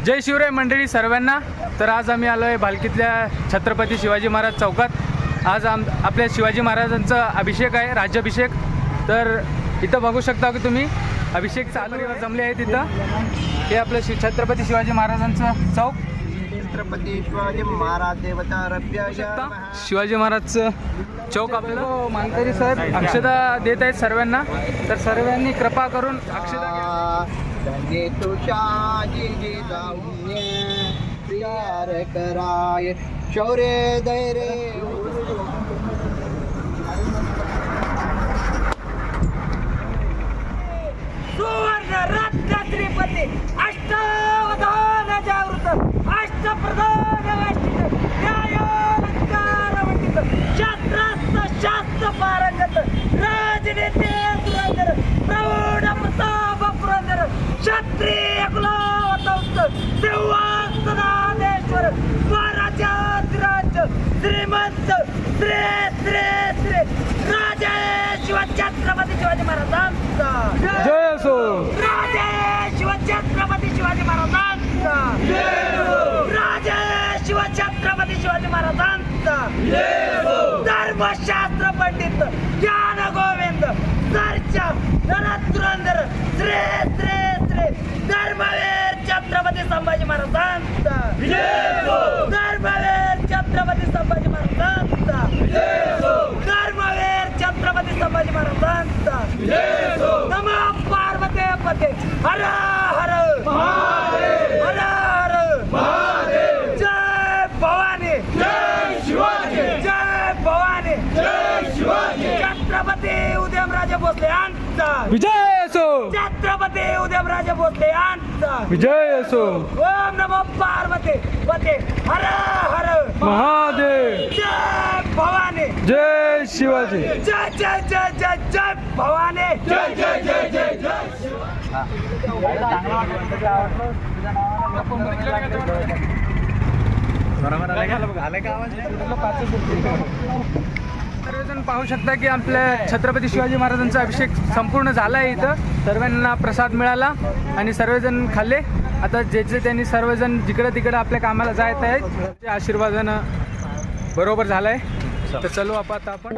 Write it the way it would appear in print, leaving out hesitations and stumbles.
जय शिवराय मंडळी सर्वांना। तर आज आम्ही आलो आहे भालकीतल्या छत्रपती शिवाजी महाराज चौकात। आज आपल्या शिवाजी महाराजांचा अभिषेक आहे, राज्याभिषेक। तर इथं बघू शकता की तुम्ही अभिषेक चालू जमले आहेत। इथं हे आपलं छत्रपती शिवाजी महाराजांचं चौक। छत्रपती शिवाजी महाराज देवता रभ्य शिवाजी महाराजचं चौक आपल्याला मानकरी सर अक्षता देत आहेत सर्वांना। तर सर्वांनी कृपा करून अक्षता प्रियार कराय शौर्य धैर्य सुवर्ण रत्न श्रीपती अष्टावधान जागृत अष्टप्रधान वेष्टित न्यायालंकार वंदित शास्त्रास्त्र शास्त्र पारंगत राजनीती धुरंधर प्रौढ प्रताप पुरंदर क्षत्रिय कुलावतंस सिंहासनाधीश्वर महाराजाधिराज श्रीमंत श्री श्री श्री राजे शिवछत्रपती शिवाजी महाराजांचा जय असो। राजे शिवछत्रपती शिवाजी महाराजांचा राजे शिवछत्रपती शिवाजी महाराजांचा धर्मशास्त्र पंडित ज्ञान गोविंद सरच्या धुरंधर श्री श्री श्री धर्मवीर छत्रपती संभाजी महाराजांचा धर्मवीर छत्रपती संभाजी महाराजांचा धर्मवीर छत्रपती संभाजी महाराजांचा नमः पार्वती पते हर हर हर हर जय भवानी जय शिवाजी जय भवानी जय शिवाजी छत्रपती उदयनराजे भोसले यांचा विजय असो। छत्रपती उदयनराजे भोसले यांचा विजय असो। ओम नमो पार्वती पते हर हर महादेव जय भवानी जय शिवाजी जय जय जय जय जय भवानी जय जय जय जय जय सर्वजण पाहू शकता की आपल्या छत्रपती शिवाजी महाराजांचा अभिषेक संपूर्ण झाला आहे। इथं सर्वांना प्रसाद मिळाला आणि सर्वजण खाल्ले। आता जे त्यांनी सर्वजण जिकडे तिकडे आपल्या कामाला जात आहेत, आशीर्वादानं बरोबर झालाय। तर चलो आता आपण